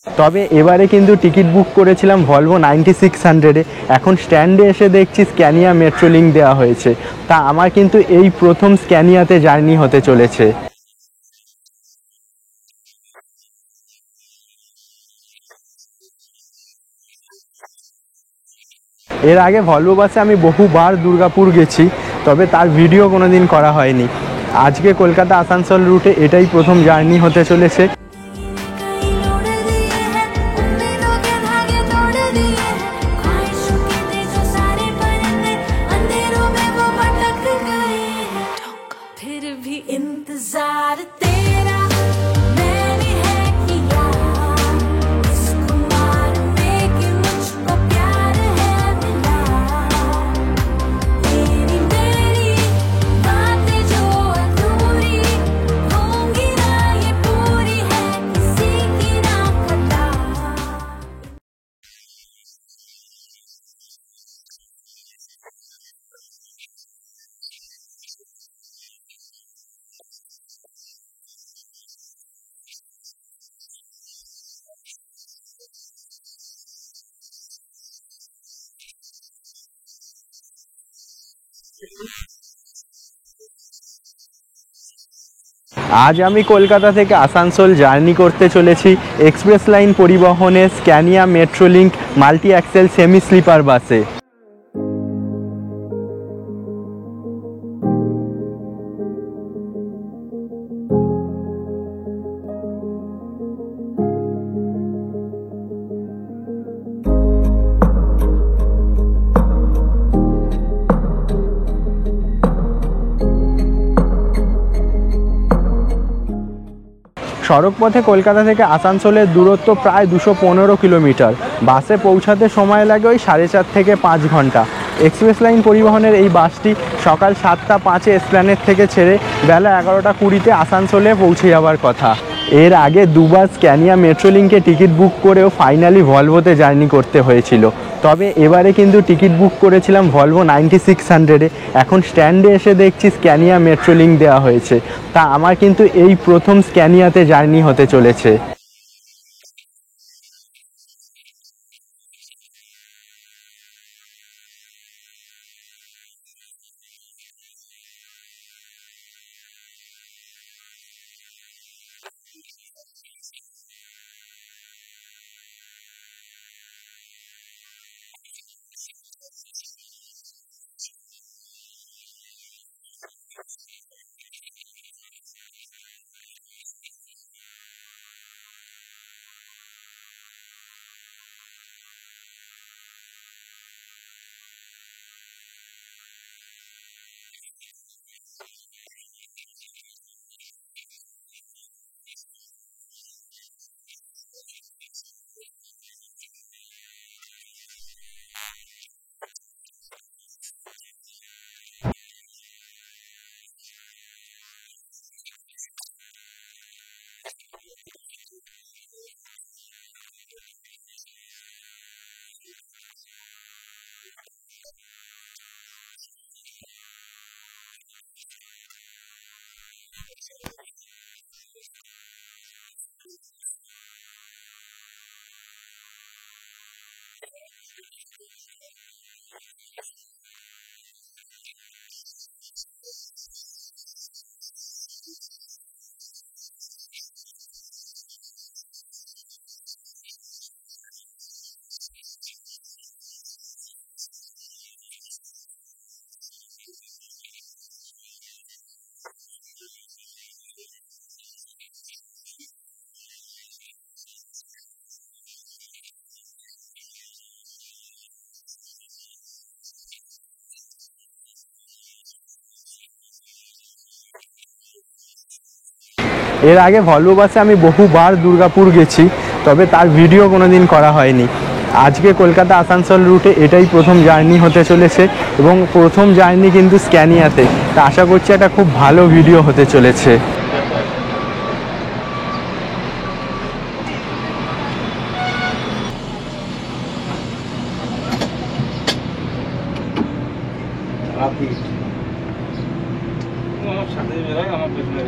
তবে এবারে কিন্তু টিকিট বুক করেছিলাম ভলভো 9600-এ। এখন স্ট্যান্ডে এসে দেখছি স্ক্যানিয়া মেট্রোলিঙ্ক দেওয়া হয়েছে। তা আমার কিন্তু এই প্রথম স্ক্যানিয়াতে জার্নি হতে চলেছে। এর আগে ভলভো বাসে আমি বহুবার দুর্গাপুর গেছি, তবে তার ভিডিও কোনোদিন করা হয়নি। আজকে কলকাতা আসানসোল রুটে এটাই প্রথম জার্নি হতে চলেছে। আজ আমি কলকাতা থেকে আসানসোল জার্নি করতে চলেছি এক্সপ্রেস লাইন পরিবহনের Scania Metrolink multi axle semi sleeper বাসে। সড়কপথে কলকাতা থেকে আসানসোলের দূরত্ব প্রায় 215 কিলোমিটার। বাসে পৌঁছাতে সময় লাগে ওই 4.5 থেকে 5 ঘন্টা। এক্সপ্রেস লাইন পরিবহনের এই বাসটি সকাল 7টা 5-এ এসপ্ল্যানেড থেকে ছেড়ে বেলা 11টা 20-তে আসানসোলে পৌঁছে যাওয়ার কথা। এর আগে দুবার স্ক্যানিয়া মেট্রোলিঙ্কে টিকিট বুক করেও ফাইনালি ভলভোতে জার্নি করতে হয়েছিল। তবে এবারে কিন্তু টিকিট বুক করেছিলাম ভলভো 9600-এ। এখন স্ট্যান্ডে এসে দেখছি স্ক্যানিয়া মেট্রোলিঙ্ক দেওয়া হয়েছে। তা আমার কিন্তু এই প্রথম স্ক্যানিয়াতে জার্নি হতে চলেছে। এর আগে ভলভো বাসে আমি বহুবার দুর্গাপুর গেছি, তবে তার ভিডিও কোনোদিন করা হয়নি। আজকে কলকাতা আসানসোল রুটে এটাই প্রথম জার্নি হতে চলেছে এবং প্রথম জার্নি কিন্তু স্ক্যানিয়াতে। তা আশা করছি একটা খুব ভালো ভিডিও হতে চলেছে। আমার সাথে বেরোয় আমার পেছনে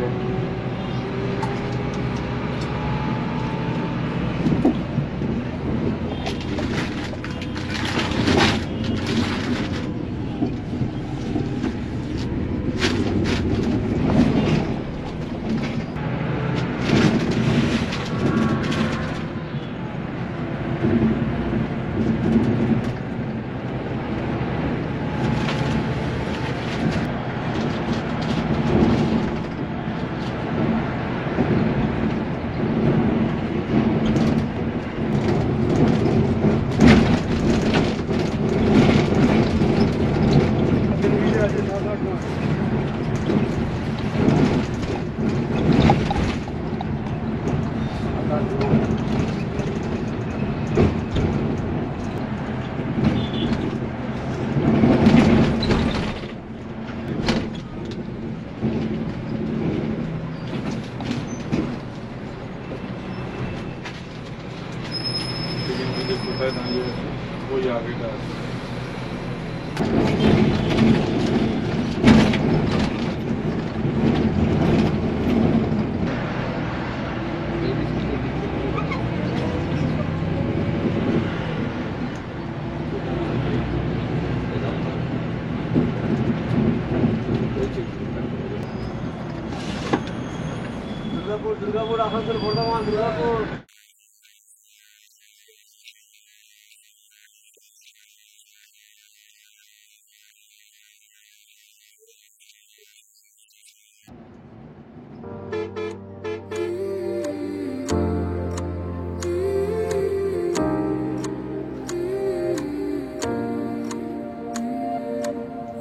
দুর্গাপুর আসানসোল বর্ধমান দুর্গাপুর।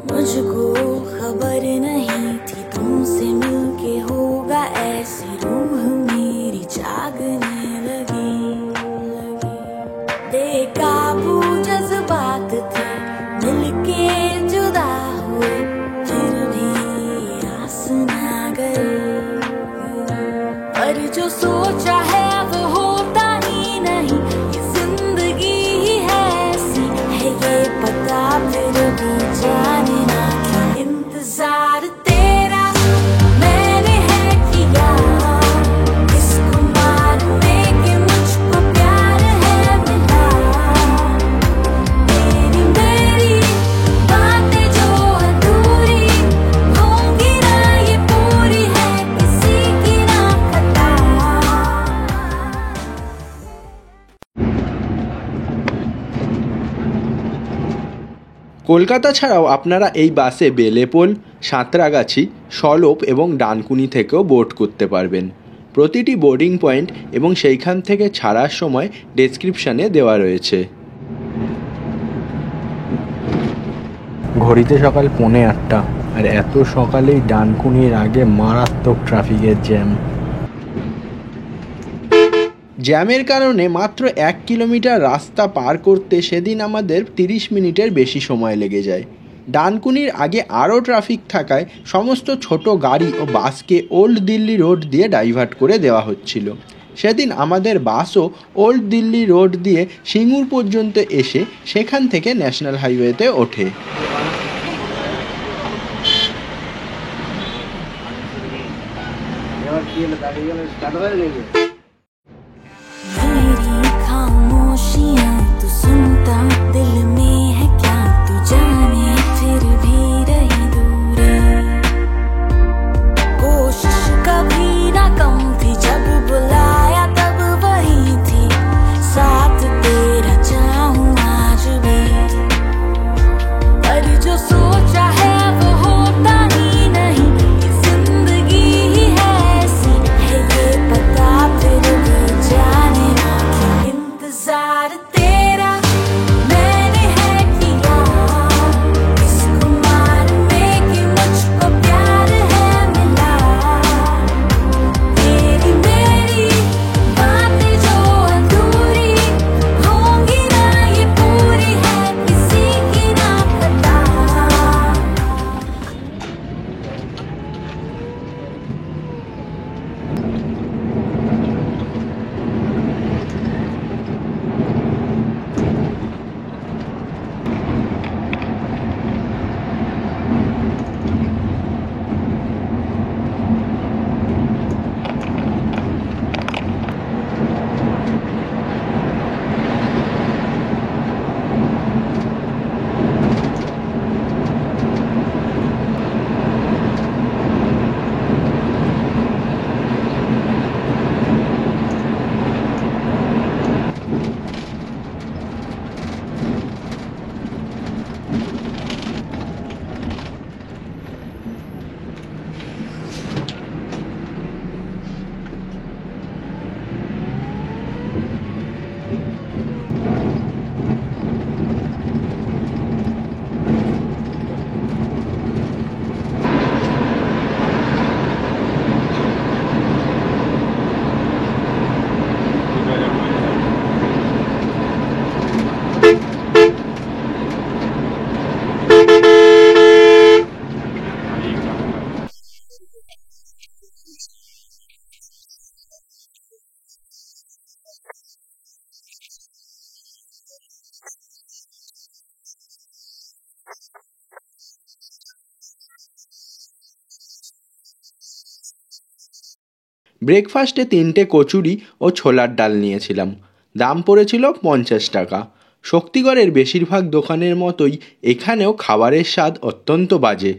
मुझको खबर नहीं थी तुमसे मिलके होगा ऐसी रूह मेरी जागने लगी। बेकाबू जज्बात थे मिलके जुदा हुए फिर भी आस ना गए। पर जो सोचा है वो होता ही नहीं, ये जिंदगी ही है ऐसी है ये पता फिर भी जाने ना क्या इंतजार तेरा मैंने है किया। इसको मानने के मुझको प्यार है मिला। मेरी बातें जो अधूरी होंगी ना ये पूरी है किसी की ना खता। কলকাতা ছাড়াও আপনারা এই বাসে বেলেপোল, সাঁতরাগাছি, সলপ এবং ডানকুনি থেকেও বোট করতে পারবেন। প্রতিটি বোর্ডিং পয়েন্ট এবং সেইখান থেকে ছাড়ার সময় ডেসক্রিপশানে দেওয়া রয়েছে। ঘড়িতে সকাল 8:45 আর এত সকালেই ডানকুনির আগে মারাত্মক ট্রাফিকের জ্যাম। জ্যামের কারণে মাত্র 1 কিলোমিটার রাস্তা পার করতে সেদিন আমাদের 30 মিনিটের বেশি সময় লেগে যায়। ডানকুনির আগে আরও ট্রাফিক থাকায় সমস্ত ছোট গাড়ি ও বাসকে ওল্ড দিল্লি রোড দিয়ে ডাইভার্ট করে দেওয়া হচ্ছিল। সেদিন আমাদের বাসও ওল্ড দিল্লি রোড দিয়ে সিঙ্গুর পর্যন্ত এসে সেখান থেকে ন্যাশনাল হাইওয়েতে ওঠে। मेरी खामोशियां तू सुनता दिल में है क्या तू जाने फिर भी रही दूर। कोशिश कभी ना कम थी जब बुलाया तब वही थी साथ तेरा चाहूं आज भी। पर जो सोचा है वो होता ही नहीं, ये जिंदगी ही है ऐसी है ये पता ব্রেকফাস্টে 3টে কচুরি ও ছোলার ডাল নিয়েছিলাম। দাম পড়েছিল 50 টাকা। শক্তিগড়ের বেশিরভাগ দোকানের মতোই এখানেও খাবারের স্বাদ অত্যন্ত বাজে।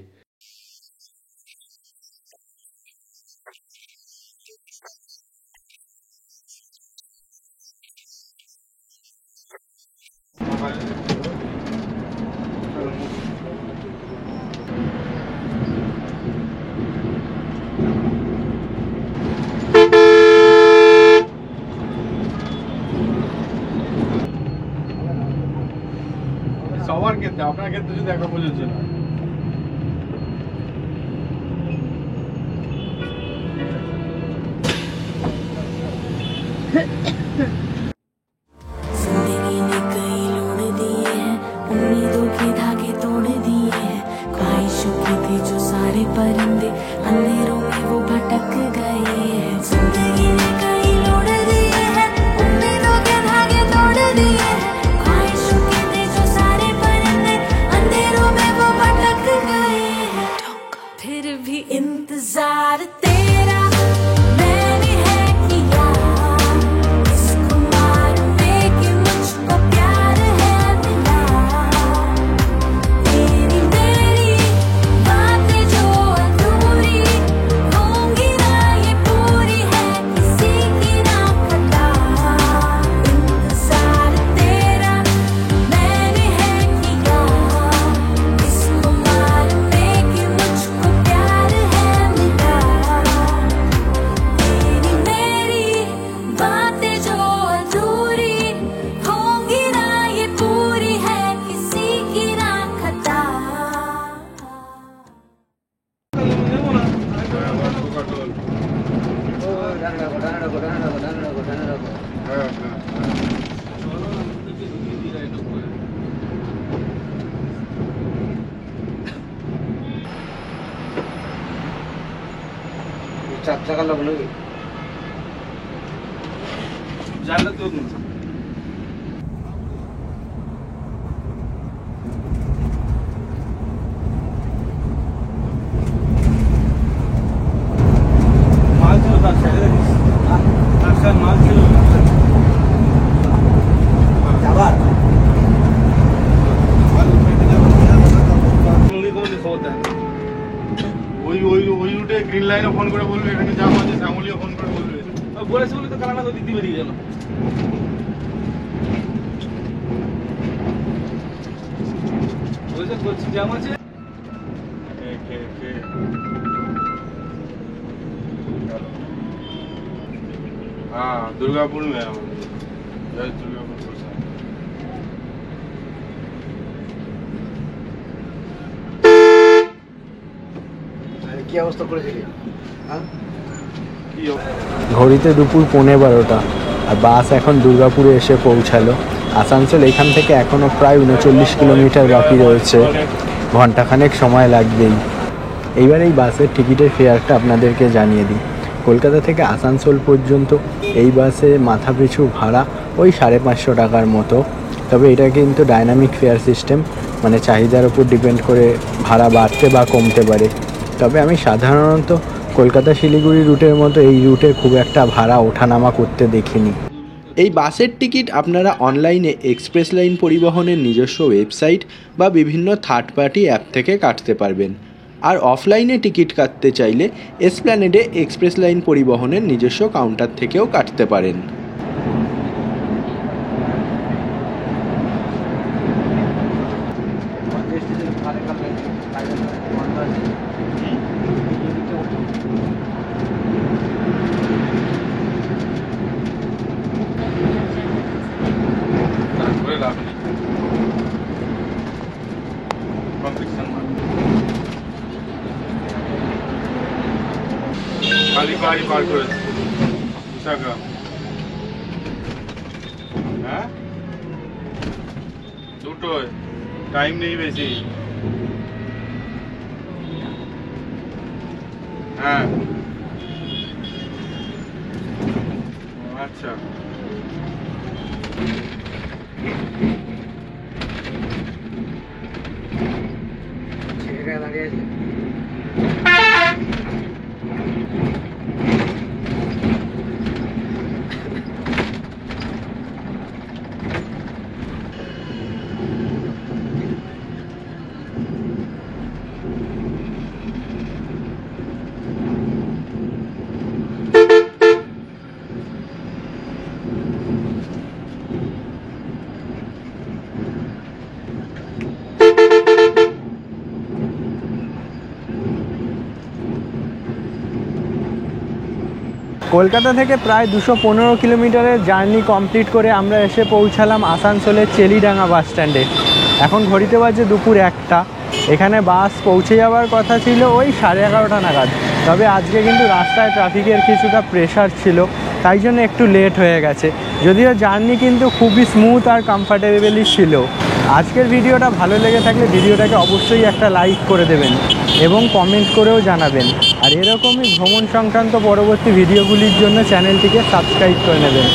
সবার ক্ষেত্রে, আপনার ক্ষেত্রে যদি একটা প্রযোজ্য না। जिंदगी ने कई लोड़ दिए हैं, उम्मीदों के धागे तोड़ दिए हैं, ख्वाहिशों के थे जो सारे परिंदे अंधेरों में वो भटक गए हैं। जिंदगी ने कई लोड़ दिए हैं, उम्मीदों के धागे तोड़ दिए हैं, ख्वाहिशों के थे जो सारे परिंदे अंधेरों में वो भटक गए हैं। फिर भी इंतजार तेरा मैंने है किया, इसको मानने की मुझको प्यार है मिला। तेरी मेरी बातें जो अधूरी होंगी ना ये पूरी है किसी की ना खता। इंतजार तेरा मैंने है किया, इसको मानने की मुझको प्यार है मिला। तेरी मेरी बातें जो अधूरी होंगी ना ये पूरी है किसी की ना खता। জানলে তো মাল ছিল তার সাইডে দেখিস, তার সাইড মাল ছিল আবার খবর দেয়। ওই ওই ওই রুটে গ্রিন লাইনে ফোন করে বলবে এখানে জাম আছে, শ্যামলিও ফোন করে বলবে। বলেছে বলে তো কালানা তো দিতে বেরিয়ে গেল। বলছে বলছি জাম আছে। हाँ दुर्गापुर में है, दुर्गापुर কি অবস্থা করেছিলি? ঘড়িতে দুপুর 11:15 আর বাস এখন দুর্গাপুরে এসে পৌঁছালো। আসানসোল এখান থেকে এখনও প্রায় 39 কিলোমিটার বাকি রয়েছে, ঘন্টাখানেক সময় লাগবেই। এইবার এই বাসের টিকিটের ফেয়ারটা আপনাদেরকে জানিয়ে দিই। কলকাতা থেকে আসানসোল পর্যন্ত এই বাসে মাথাপিছু ভাড়া ওই 550 টাকার মতো। তবে এটা কিন্তু ডাইনামিক ফেয়ার সিস্টেম, মানে চাহিদার উপর ডিপেন্ড করে ভাড়া বাড়তে বা কমতে পারে। তবে আমি সাধারণত কলকাতা শিলিগুড়ি রুটের মতো এই রুটে খুব একটা ভাড়া ওঠানামা করতে দেখিনি। এই বাসের টিকিট আপনারা অনলাইনে এক্সপ্রেস লাইন পরিবহনের নিজস্ব ওয়েবসাইট বা বিভিন্ন থার্ড পার্টি অ্যাপ থেকে কাটতে পারবেন। আর অফলাইনে টিকিট কাটতে চাইলে এসপ্ল্যানেডে এক্সপ্রেস লাইন পরিবহনের নিজস্ব কাউন্টার থেকেও কাটতে পারেন। খালি গাড়ি পার করেছে বিশাখা। হ্যাঁ দুটোই, টাইম নেই বেশি। হ্যাঁ আচ্ছা দাঁড়িয়ে আছে। কলকাতা থেকে প্রায় 215 কিলোমিটারের জার্নি কমপ্লিট করে আমরা এসে পৌঁছালাম আসানসোলের চেলিডাঙ্গা বাস স্ট্যান্ডে। এখন ঘড়িতে বাজে দুপুর 1টা। এখানে বাস পৌঁছে যাওয়ার কথা ছিল ওই 11:30 নাগাদ, তবে আজকে কিন্তু রাস্তায় ট্রাফিকের কিছুটা প্রেশার ছিল, তাই জন্য একটু লেট হয়ে গেছে। যদিও জার্নি কিন্তু খুবই স্মুথ আর কমফর্টেবলই ছিল। আজকের ভিডিওটা ভালো লেগে থাকলে ভিডিওটাকে অবশ্যই একটা লাইক করে দেবেন এবং কমেন্ট করেও জানাবেন। আর এরকমই ভ্রমণ সংক্রান্ত পরবর্তী ভিডিওগুলির জন্য চ্যানেলটিকে সাবস্ক্রাইব করে নেবেন।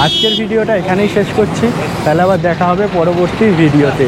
আজকের ভিডিওটা এখানেই শেষ করছি, তাহলে আবার দেখা হবে পরবর্তী ভিডিওতে।